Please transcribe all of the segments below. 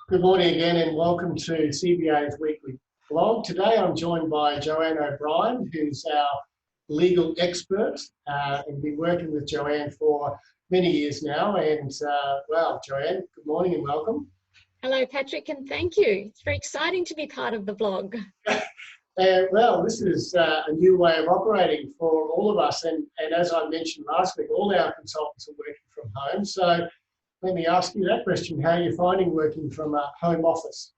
Good morning again and welcome to CBA's weekly blog. Today I'm joined by Joanne O'Brien, who's our legal expert, and been working with Joanne for many years now. And well, Joanne, good morning and welcome. Hello, Patrick, and thank you. It's very exciting to be part of the blog. Well, this is a new way of operating for all of us. And as I mentioned last week, all our consultants are working from home. So let me ask you that question. How are you finding working from a home office?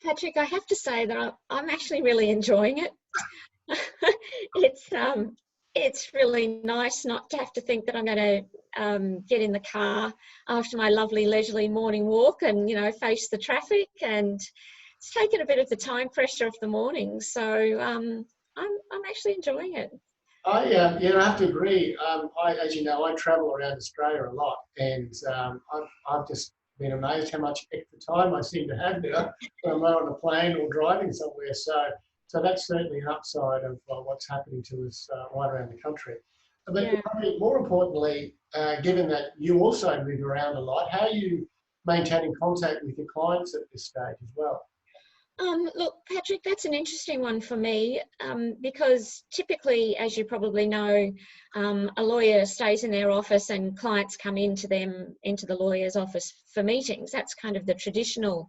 Patrick, I have to say that I'm actually really enjoying it. It's really nice not to have to think that I'm going to get in the car after my lovely leisurely morning walk and, face the traffic, and it's taken a bit of the time pressure off the morning. So I'm actually enjoying it. I have to agree. As you know, I travel around Australia a lot, and I've just been amazed how much extra time I seem to have now when I'm on a plane or driving somewhere. So that's certainly an upside of what's happening to us right around the country. But Yeah. more importantly, given that you also move around a lot, how are you maintaining contact with your clients at this stage as well? Look, Patrick, that's an interesting one for me because typically, as you probably know, a lawyer stays in their office and clients come into the lawyer's office for meetings. That's kind of the traditional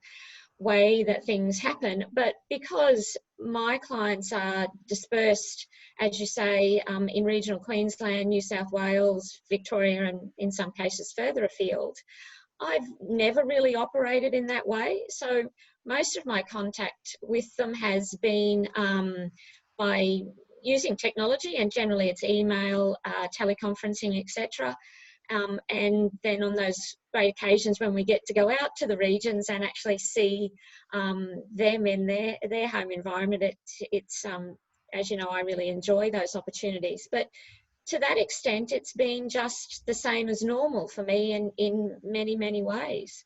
way that things happen. But because my clients are dispersed, as you say, in regional Queensland, New South Wales, Victoria, and in some cases further afield, I've never really operated in that way. So most of my contact with them has been by using technology, and generally it's email, teleconferencing, etc. And then on those great occasions when we get to go out to the regions and actually see them in their home environment, it's as you know, I really enjoy those opportunities. But to that extent, it's been just the same as normal for me in many, many ways.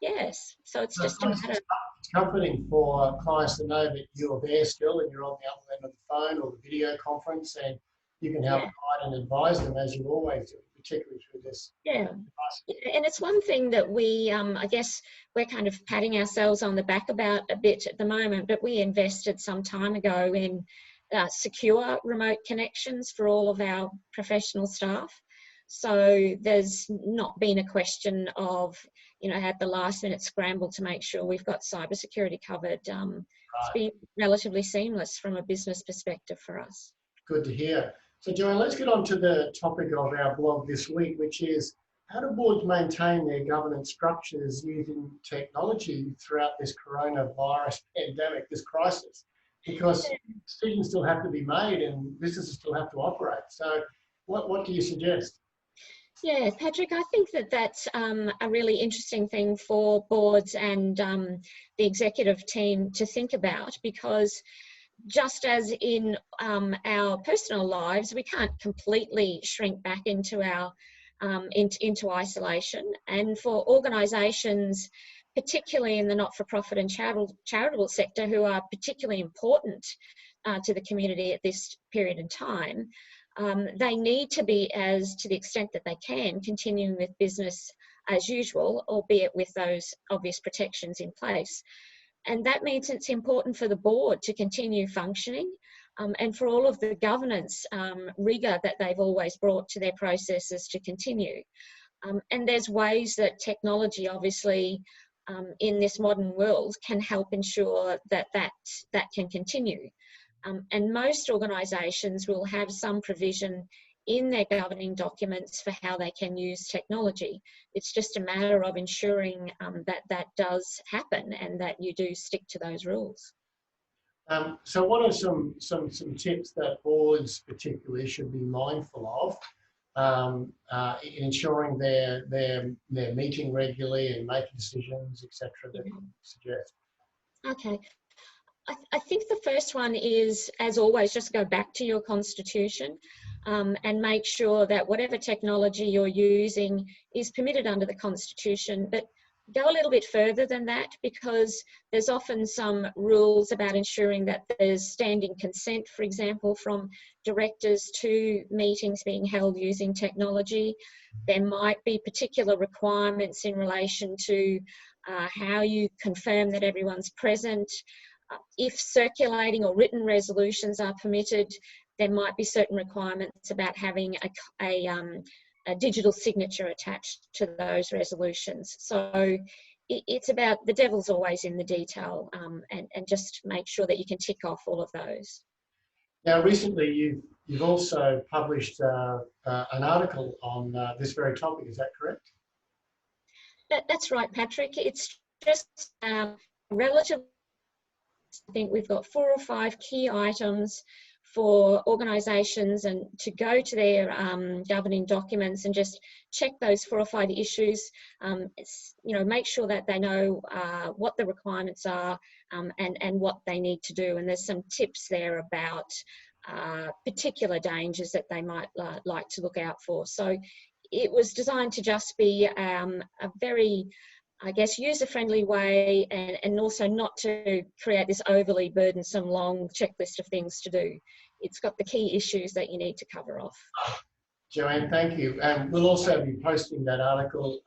Yes, so it's just a matter. It's comforting for clients to know that you're there still and you're on the other end of the phone or the video conference, and you can help guide and advise them as you always do, particularly through this. Yeah, and it's one thing that we, I guess we're kind of patting ourselves on the back about a bit at the moment, but we invested some time ago in secure remote connections for all of our professional staff. So there's not been a question of, at the last minute scramble to make sure we've got cybersecurity covered. It's been relatively seamless from a business perspective for us. Good to hear. So Joanne, let's get on to the topic of our blog this week, which is how do boards maintain their governance structures using technology throughout this coronavirus pandemic, this crisis? Because decisions still have to be made and businesses still have to operate. So what do you suggest? Yeah, Patrick, I think that's a really interesting thing for boards and the executive team to think about, because just as in our personal lives, we can't completely shrink back into our into isolation. And for organisations, particularly in the not-for-profit and charitable sector, who are particularly important to the community at this period in time, they need to be, to the extent that they can, continuing with business as usual, albeit with those obvious protections in place. And that means it's important for the board to continue functioning and for all of the governance rigour that they've always brought to their processes to continue. And there's ways that technology, obviously, in this modern world can help ensure that can continue. And most organisations will have some provision in their governing documents for how they can use technology. It's just a matter of ensuring that does happen and that you do stick to those rules. So what are some tips that boards particularly should be mindful of in ensuring they're meeting regularly and making decisions, etc., that you suggest? Okay. I think the first one is, as always, just go back to your constitution and make sure that whatever technology you're using is permitted under the constitution, but go a little bit further than that, because there's often some rules about ensuring that there's standing consent, for example, from directors to meetings being held using technology. There might be particular requirements in relation to how you confirm that everyone's present. If circulating or written resolutions are permitted, there might be certain requirements about having a digital signature attached to those resolutions. So it's about, the devil's always in the detail, and just make sure that you can tick off all of those. Now, recently you've also published an article on this very topic. Is that correct? That's right, Patrick. It's just relatively, I think we've got 4 or 5 key items for organisations and to go to their governing documents and just check those 4 or 5 issues. Make sure that they know what the requirements are and what they need to do. And there's some tips there about particular dangers that they might like to look out for. So it was designed to just be a very, I guess, user-friendly way, and also not to create this overly burdensome long checklist of things to do. It's got the key issues that you need to cover off. Joanne, thank you. And we'll also be posting that article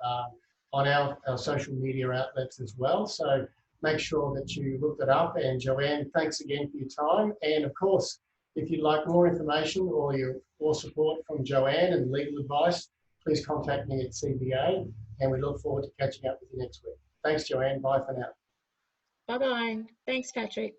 on our social media outlets as well. So make sure that you look it up. And Joanne, thanks again for your time. And of course, if you'd like more information or support from Joanne and legal advice, please contact me at CBA. And we look forward to catching up with you next week. Thanks, Joanne. Bye for now. Bye-bye. Thanks, Patrick.